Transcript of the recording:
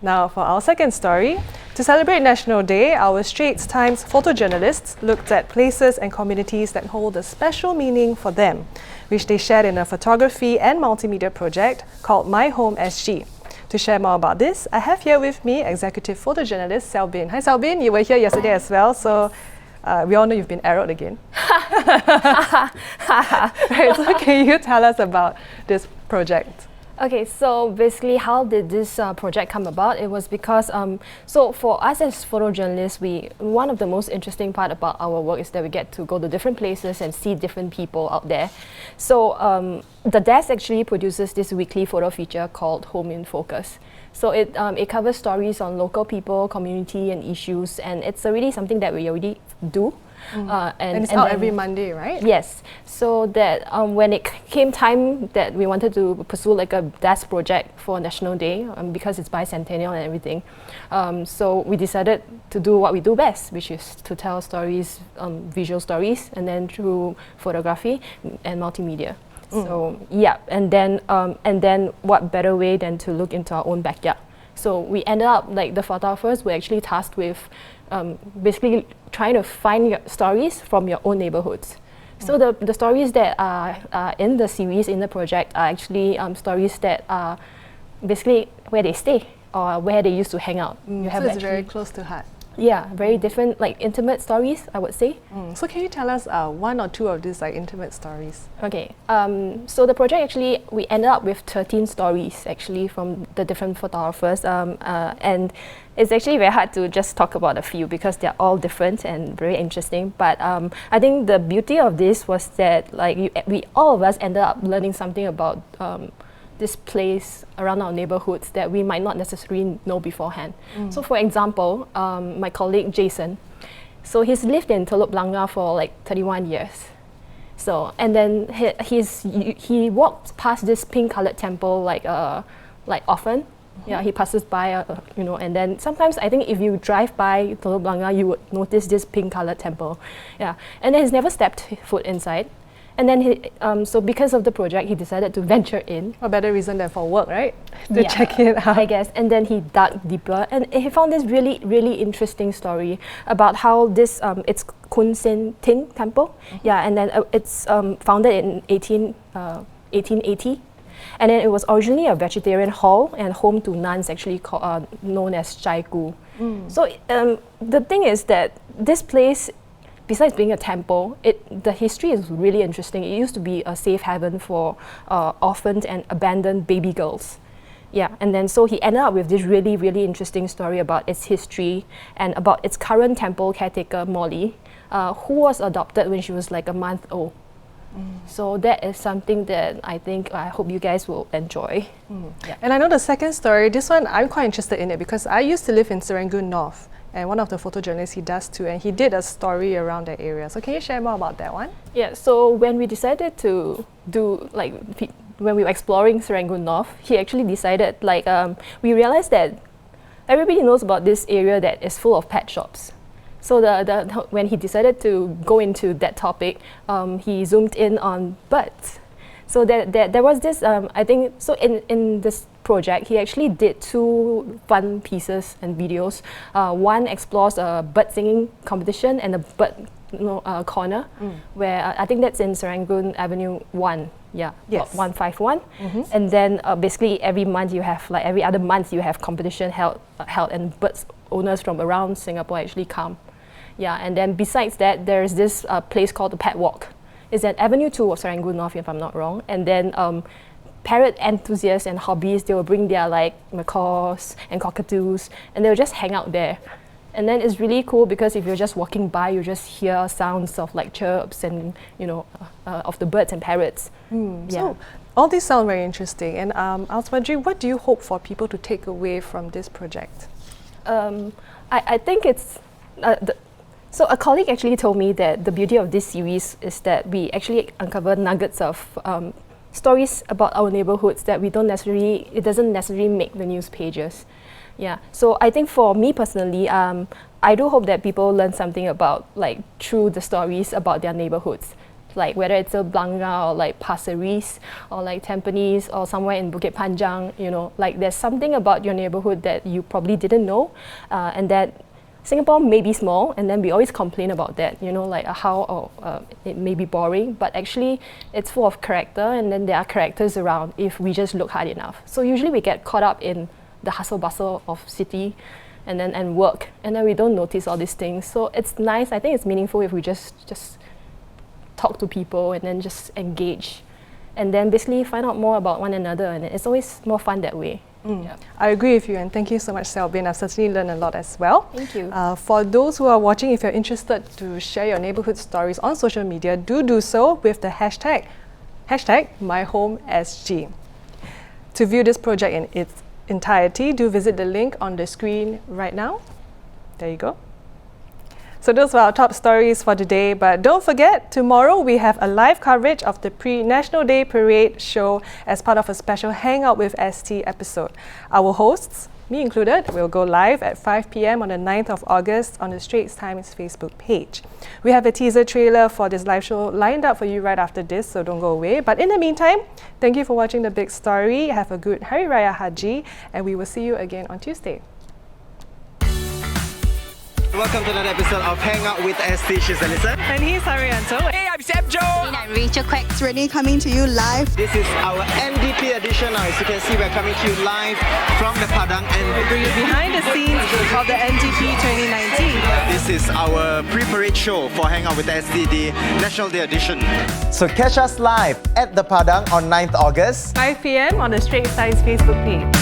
Now for our second story. To celebrate National Day, our Straits Times photojournalists looked at places and communities that hold a special meaning for them, which they shared in a photography and multimedia project called My Home SG. To share more about this, I have here with me executive photojournalist Xiaobin. Hi Xiaobin, you were here yesterday as well, so we all know you've been arrowed again. Right, so can you tell us about this project? Okay, so basically how did this project come about? It was because, so for us as photojournalists, one of the most interesting part about our work is that we get to go to different places and see different people out there. So the desk actually produces this weekly photo feature called Home in Focus. So it covers stories on local people, community and issues, and it's really something that we already do. And it's out every Monday, right? Yes. So that when it came time that we wanted to pursue like a desk project for National Day, because it's bicentennial and everything, so we decided to do what we do best, which is to tell stories, visual stories, and then through photography and multimedia. So yeah, and then what better way than to look into our own backyard? So we ended up, like, the photographers were actually tasked with basically trying to find stories from your own neighborhoods. So the stories that are in the series, in the project, are actually stories that are basically where they stay or where they used to hang out. So it's very close to heart. Yeah, very different, like intimate stories, I would say. So can you tell us one or two of these like intimate stories? Okay, so the project actually, we ended up with 13 stories actually from the different photographers, and it's actually very hard to just talk about a few because they're all different and very interesting. But I think the beauty of this was that, like, we all of us ended up learning something about this place around our neighborhoods that we might not necessarily know beforehand. So for example, my colleague Jason, so he's lived in Teluk Blangah for like 31 years. So, and then he walks past this pink-colored temple like often. Yeah, he passes by, you know, and then sometimes I think if you drive by Teluk Blangah, you would notice this pink-colored temple. Yeah, and then he's never stepped foot inside. And then so because of the project, he decided to venture in. A better reason than for work, right? To check it out, I guess. And then he dug deeper, and he found this really, really interesting story about how this it's Kun Sen Tin Temple. Yeah, and then it's founded in 1880. And then it was originally a vegetarian hall and home to nuns, actually known as Chai Gu. So the thing is that this place, besides being a temple, the history is really interesting. It used to be a safe haven for orphaned and abandoned baby girls. Yeah, and then so he ended up with this really, really interesting story about its history and about its current temple caretaker, Molly, who was adopted when she was like a month old. So that is something that I hope you guys will enjoy. Yeah. And I know the second story, this one I'm quite interested in it because I used to live in Serangoon North. And one of the photojournalists, he does too, and he did a story around that area. So can you share more about that one? Yeah, so when we decided to do, like, when we were exploring Serangoon North, he actually decided, like, we realized that everybody knows about this area that is full of pet shops. So when he decided to go into that topic, he zoomed in on birds. So there was this, I think, so in this project, he actually did two fun pieces and videos. One explores a bird singing competition and a bird corner, where I think that's in Serangoon Avenue 1. Yeah, yes. 151. And then basically every month you have, like every other month you have competition held and birds owners from around Singapore actually come. Yeah, and then besides that, there's this place called the Pet Walk. It's at Avenue 2 of Serangoon North, if I'm not wrong. And then parrot enthusiasts and hobbies, they will bring their like macaws and cockatoos, and they'll just hang out there. And then it's really cool because if you're just walking by, you just hear sounds of like chirps and, you know, of the birds and parrots. So all these sound very interesting. And I was wondering, what do you hope for people to take away from this project? I think it's so a colleague actually told me that the beauty of this series is that we actually uncover nuggets of stories about our neighborhoods that it doesn't necessarily make the news pages. Yeah, so I think for me personally, I do hope that people learn something about, like, through the stories about their neighborhoods. like whether it's a Blangah or like Pasir Ris or like Tampines or somewhere in Bukit Panjang, you know, like there's something about your neighborhood that you probably didn't know, and that Singapore may be small, and then we always complain about that, you know, like how it may be boring, but actually it's full of character, and then there are characters around if we just look hard enough. So usually we get caught up in the hustle bustle of city and work, and then we don't notice all these things. So it's nice, I think it's meaningful if we just talk to people and then just engage, and then basically find out more about one another, and it's always more fun that way. Yeah. I agree with you, and thank you so much, Xiaobin. I've certainly learned a lot as well. Thank you. For those who are watching, if you're interested to share your neighborhood stories on social media, do so with the hashtag #MyHomeSG. To view this project in its entirety, do visit the link on the screen right now. There you go. So those were our top stories for today, but don't forget, tomorrow we have a live coverage of the pre-National Day Parade show as part of a special Hangout with ST episode. Our hosts, me included, will go live at 5 p.m. on the 9th of August on the Straits Times Facebook page. We have a teaser trailer for this live show lined up for you right after this, so don't go away. But in the meantime, thank you for watching The Big Story. Have a good Hari Raya Haji, and we will see you again on Tuesday. Welcome to another episode of Hangout with ST. She's Alyssa. And he's Haryanto. Hey, I'm Sam Joe. And I'm Rachel Quack. Renee coming to you live. This is our NDP edition. Now, as you can see, we're coming to you live from the Padang, and Bring you behind the scenes of the NDP 2019. this is our pre-parade show for Hangout with ST, the National Day edition. So catch us live at the Padang on 9th August. 5 p.m. on the Straits Times Facebook page.